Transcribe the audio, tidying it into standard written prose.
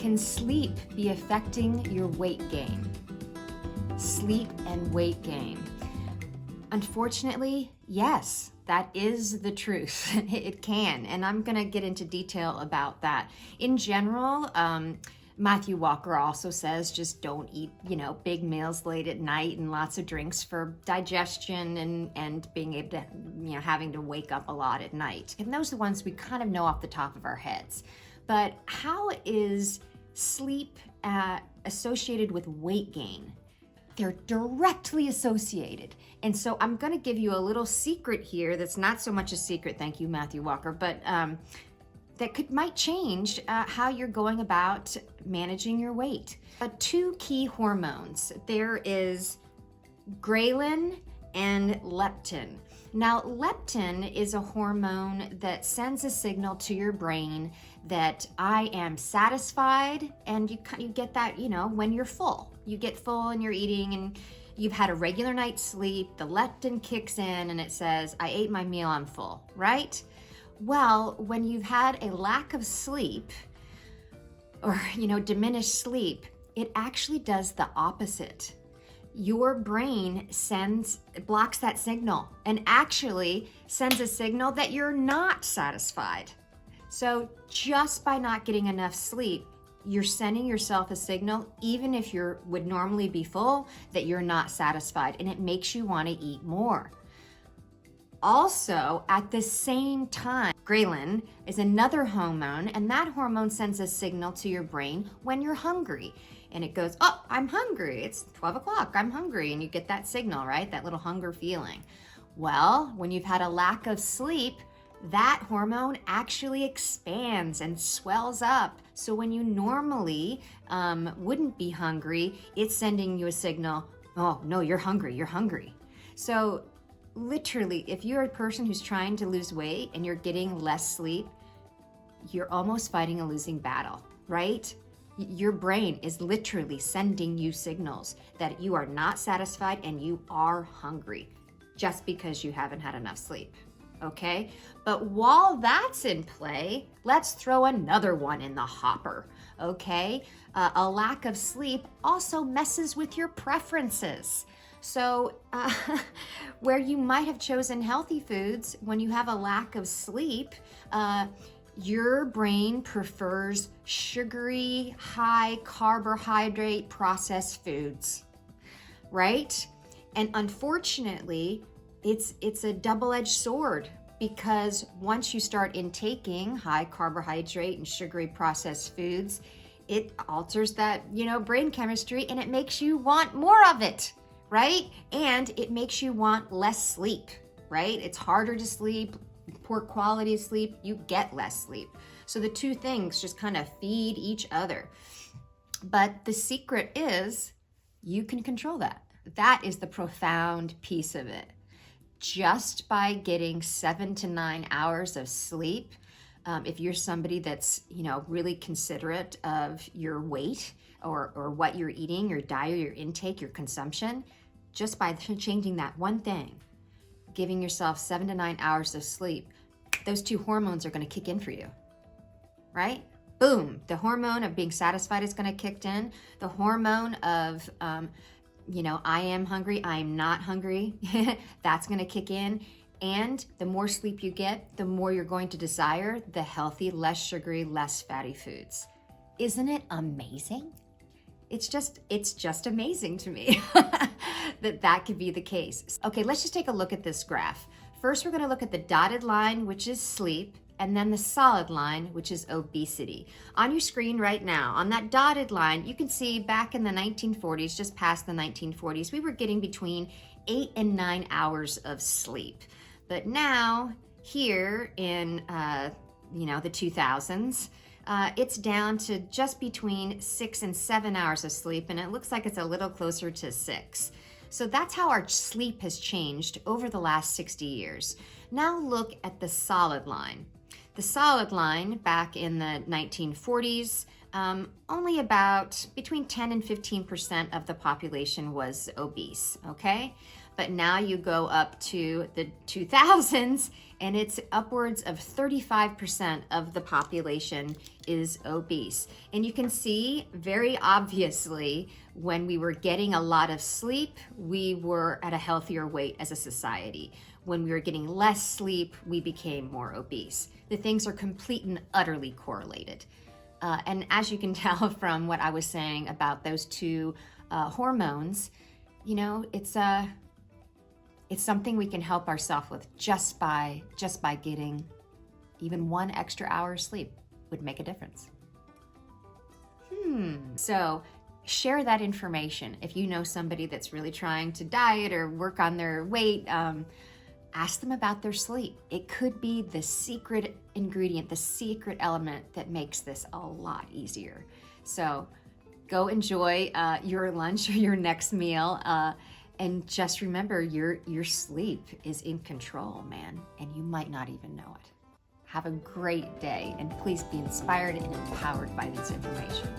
Can sleep be affecting your weight gain? Sleep and weight gain. Unfortunately, yes, that is the truth. It can, and I'm gonna get into detail about that. In general, Matthew Walker also says just don't eat, big meals late at night and lots of drinks for digestion and being able to, having to wake up a lot at night. And those are the ones we kind of know off the top of our heads. But how is sleep associated with weight gain? They're directly associated. And so I'm going to give you a little secret here that's not so much a secret, thank you, Matthew Walker, but that might change how you're going about managing your weight. Two key hormones. There is ghrelin and leptin. Now, leptin is a hormone that sends a signal to your brain that I am satisfied, and you get that, when you're full. You get full and you're eating and you've had a regular night's sleep, the leptin kicks in and it says, I ate my meal, I'm full, right? Well, when you've had a lack of sleep or, diminished sleep, it actually does the opposite. Your brain blocks that signal and actually sends a signal that you're not satisfied. So just by not getting enough sleep, you're sending yourself a signal, even if you would normally be full, that you're not satisfied, and it makes you want to eat more. Also, at the same time, ghrelin is another hormone, and that hormone sends a signal to your brain when you're hungry. And it goes, oh, I'm hungry. It's 12 o'clock, I'm hungry. And you get that signal, right? That little hunger feeling. Well, when you've had a lack of sleep, that hormone actually expands and swells up. So when you normally wouldn't be hungry, it's sending you a signal, oh, no, you're hungry, you're hungry. So literally, if you're a person who's trying to lose weight and you're getting less sleep, you're almost fighting a losing battle, right? Your brain is literally sending you signals that you are not satisfied and you are hungry just because you haven't had enough sleep, okay? But while that's in play, let's throw another one in the hopper, okay? A lack of sleep also messes with your preferences. So where you might have chosen healthy foods, when you have a lack of sleep, your brain prefers sugary, high carbohydrate processed foods, right? And unfortunately, it's a double-edged sword, because once you start intaking high carbohydrate and sugary processed foods, it alters that, brain chemistry, and it makes you want more of it, right? And it makes you want less sleep, right? It's harder to sleep, poor quality of sleep, you get less sleep. So the two things just kind of feed each other. But the secret is you can control that. That is the profound piece of it. Just by getting 7 to 9 hours of sleep, if you're somebody that's, really considerate of your weight or what you're eating, your diet, your intake, your consumption, just by changing that one thing, giving yourself 7 to 9 hours of sleep, those two hormones are going to kick in for you, right? Boom, the hormone of being satisfied is going to kick in. The hormone of, I am hungry, I am not hungry, that's going to kick in. And the more sleep you get, the more you're going to desire the healthy, less sugary, less fatty foods. Isn't it amazing? It's just amazing to me that could be the case. Okay, let's just take a look at this graph. First, we're going to look at the dotted line, which is sleep, and then the solid line, which is obesity. On your screen right now, on that dotted line, you can see back in the 1940s, just past the 1940s, we were getting between 8 and 9 hours of sleep. But now, here in the 2000s, it's down to just between 6 and 7 hours of sleep, and it looks like it's a little closer to 6. So that's how our sleep has changed over the last 60 years. Now look at the solid line. The solid line back in the 1940s, only about between 10 and 15% of the population was obese, okay? but now you go up to the 2000s and it's upwards of 35% of the population is obese. And you can see very obviously when we were getting a lot of sleep, we were at a healthier weight as a society. When we were getting less sleep, we became more obese. The things are complete and utterly correlated. And as you can tell from what I was saying about those two hormones, you know, it's something we can help ourselves with just by getting even 1 extra hour of sleep would make a difference. So share that information. If you know somebody that's really trying to diet or work on their weight, ask them about their sleep. It could be the secret ingredient, the secret element that makes this a lot easier. So go enjoy your lunch or your next meal. And just remember, your sleep is in control, man, and you might not even know it. Have a great day, and please be inspired and empowered by this information.